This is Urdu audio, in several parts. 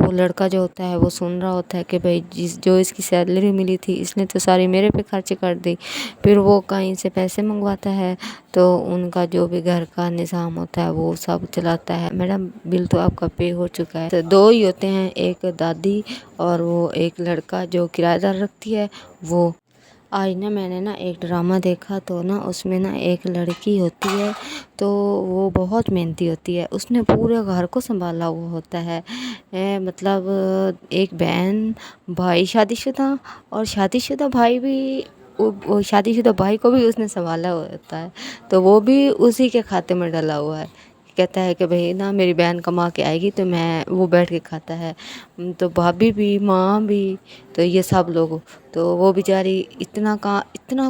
وہ لڑکا جو ہوتا ہے وہ سن رہا ہوتا ہے کہ بھائی جو اس کی سیلری ملی تھی اس نے تو ساری میرے پہ خرچ کر دی. پھر وہ کہیں سے پیسے منگواتا ہے تو ان کا جو بھی گھر کا نظام ہوتا ہے وہ سب چلاتا ہے. میڈم بل تو آپ کا پے ہو چکا ہے. تو دو ہی ہوتے ہیں، ایک دادی اور وہ ایک لڑکا جو کرایہ دار رکھتی ہے وہ. آج میں نے ایک ڈرامہ دیکھا تو اس میں ایک لڑکی ہوتی ہے تو وہ بہت محنتی ہوتی ہے. اس نے پورے گھر کو سنبھالا ہوا ہوتا ہے. مطلب ایک بہن، بھائی شادی شدہ، اور شادی شدہ بھائی بھی، شادی شدہ بھائی کو بھی اس نے سنبھالا ہوا ہوتا ہے. تو وہ بھی اسی کے کھاتے میں ڈلا ہوا ہے. کہتا ہے کہ بھائی میری بہن کما کے آئے گی تو وہ بیٹھ کے کھاتا ہے. تو بھابھی بھی، ماں بھی، تو یہ سب لوگ. تو وہ بیچاری اتنا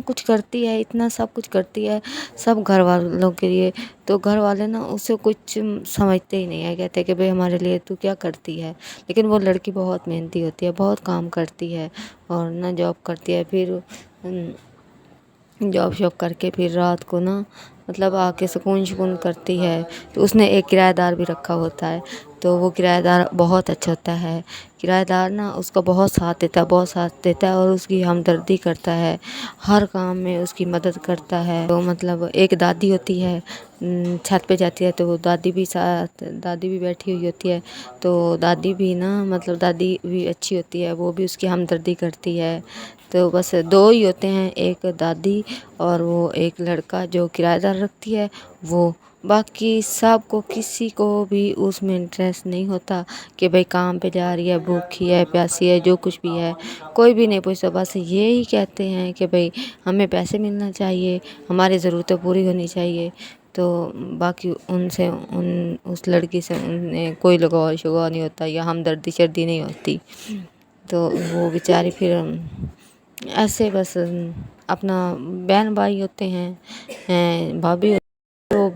کچھ کرتی ہے، اتنا سب کچھ کرتی ہے سب گھر والوں کے لیے. تو گھر والے اسے کچھ سمجھتے ہی نہیں ہے. کہتے ہیں کہ بھائی ہمارے لیے تو کیا کرتی ہے. لیکن وہ لڑکی بہت محنتی ہوتی ہے، بہت کام کرتی ہے اور جاب کرتی ہے. پھر جاب شاب کر کے پھر رات کو مطلب آ کے سکون کرتی ہے. تو اس نے ایک کرایہ دار بھی رکھا ہوتا ہے. تو وہ کرایہ دار بہت اچھا ہوتا ہے. کرایہ دار اس کا بہت ساتھ دیتا ہے اور اس کی ہمدردی کرتا ہے. ہر کام میں اس کی مدد کرتا ہے. تو مطلب ایک دادی ہوتی ہے، چھت پہ جاتی ہے تو وہ دادی بھی بیٹھی ہوئی ہوتی ہے. تو دادی بھی مطلب دادی بھی اچھی ہوتی ہے، وہ بھی اس کی ہمدردی کرتی ہے. تو بس دو ہی ہوتے ہیں، ایک دادی اور وہ ایک لڑکا جو کرایہ دار رکھتی ہے وہ. باقی سب کو، کسی کو بھی اس میں انٹرسٹ نہیں ہوتا کہ بھائی کام پہ جا رہی ہے، بھوکی ہے، پیاسی ہے، جو کچھ بھی ہے کوئی بھی نہیں پوچھتا. بس یہی کہتے ہیں کہ بھائی ہمیں پیسے ملنا چاہیے، ہماری ضرورتیں پوری ہونی چاہیے. تو باقی اس لڑکی سے کوئی لگاؤ شگاؤ نہیں ہوتا یا ہمدردی شردی نہیں ہوتی. تو وہ بیچاری پھر ایسے بس اپنا بہن بھائی ہوتے ہیں، بھابھی ہوتی ہے، وہ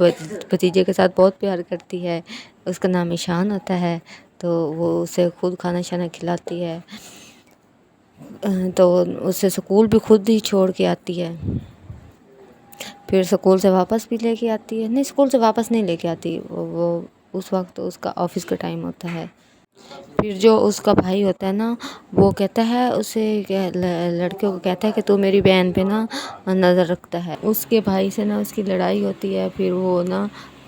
بھتیجے کے ساتھ بہت پیار کرتی ہے. اس کا نام ایشان ہوتا ہے. تو وہ اسے خود کھانا شانا کھلاتی ہے. تو اسے اسکول بھی خود ہی چھوڑ کے آتی ہے. پھر اسکول سے واپس بھی لے کے آتی ہے. نہیں، اسکول سے واپس نہیں لے کے آتی، وہ اس وقت اس کا آفس کا ٹائم ہوتا ہے. پھر جو اس کا بھائی ہوتا ہے وہ کہتا ہے اسے، لڑکے کو کہتا ہے کہ تو میری بہن پہ نظر رکھتا ہے. اس کے بھائی سے اس کی لڑائی ہوتی ہے. پھر وہ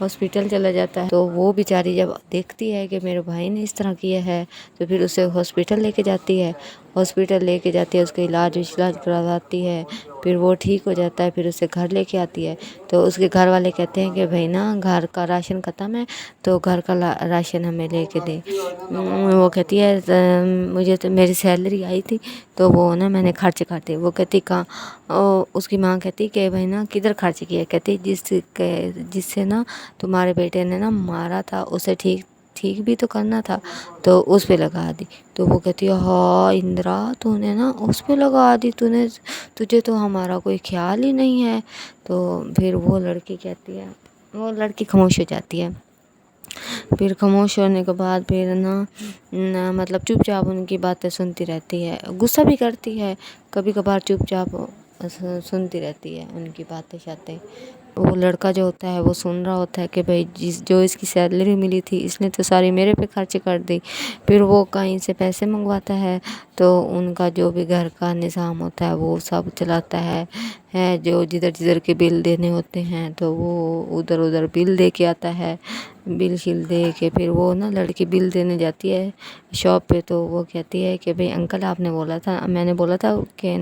ہاسپٹل چلا جاتا ہے. تو وہ بیچاری جب دیکھتی ہے کہ میرے بھائی نے اس طرح کیا ہے تو پھر اسے ہاسپٹل لے کے جاتی ہے. اس کا علاج کرواتی ہے. پھر وہ ٹھیک ہو جاتا ہے. پھر اسے گھر لے کے آتی ہے. تو اس کے گھر والے کہتے ہیں کہ بھائی گھر کا راشن ختم ہے تو گھر کا راشن ہمیں لے کے دے. وہ کہتی ہے مجھے تو میری سیلری آئی تھی تو وہ میں نے خرچ کر دی. وہ کہتی کہاں؟ اس کی ماں کہتی کہ بھائی کدھر خرچ کیا؟ کہتی جس سے تمہارے بیٹے نے مارا تھا اسے ٹھیک بھی تو کرنا تھا تو اس پہ لگا دی. تو وہ کہتی ہے ہاں اندرا تو نے اس پہ لگا دی، تجھے تو ہمارا کوئی خیال ہی نہیں ہے. تو پھر وہ لڑکی خاموش ہو جاتی ہے. پھر خاموش ہونے کے بعد پھر مطلب چپ چاپ ان کی باتیں سنتی رہتی ہے. غصہ بھی کرتی ہے کبھی کبھار، چپ چاپ سنتی رہتی ہے ان کی باتیں شاتیں. وہ لڑکا جو ہوتا ہے وہ سن رہا ہوتا ہے کہ بھائی جو اس کی سیلری ملی تھی اس نے تو ساری میرے پہ خرچ کر دی. پھر وہ کہیں سے پیسے منگواتا ہے تو ان کا جو بھی گھر کا نظام ہوتا ہے وہ سب چلاتا ہے. جو جدھر کے بل دینے ہوتے ہیں تو وہ ادھر بل دے کے آتا ہے. بل شل دے کے پھر وہ لڑکی بل دینے جاتی ہے شاپ پہ. تو وہ کہتی ہے کہ بھائی انکل میں نے بولا تھا کہ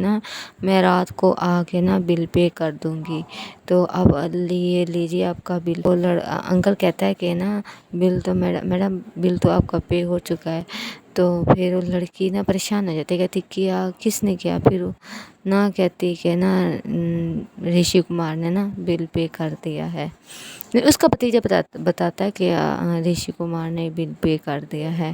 میں رات کو آ کے بل پے کر دوں گی، تو اب لیجیے آپ کا بل. انکل کہتا ہے کہ بل تو میڈم بل تو آپ کا پے ہو چکا ہے. تو پھر وہ لڑکی پریشان ہو جاتی ہے، کہتی کیا کس نے کیا؟ پھر کہتی کہ رشی کمار نے بل پے کر دیا ہے. اس کا بھتیجا بتاتا ہے کہ رشی کمار نے بل پے کر دیا ہے.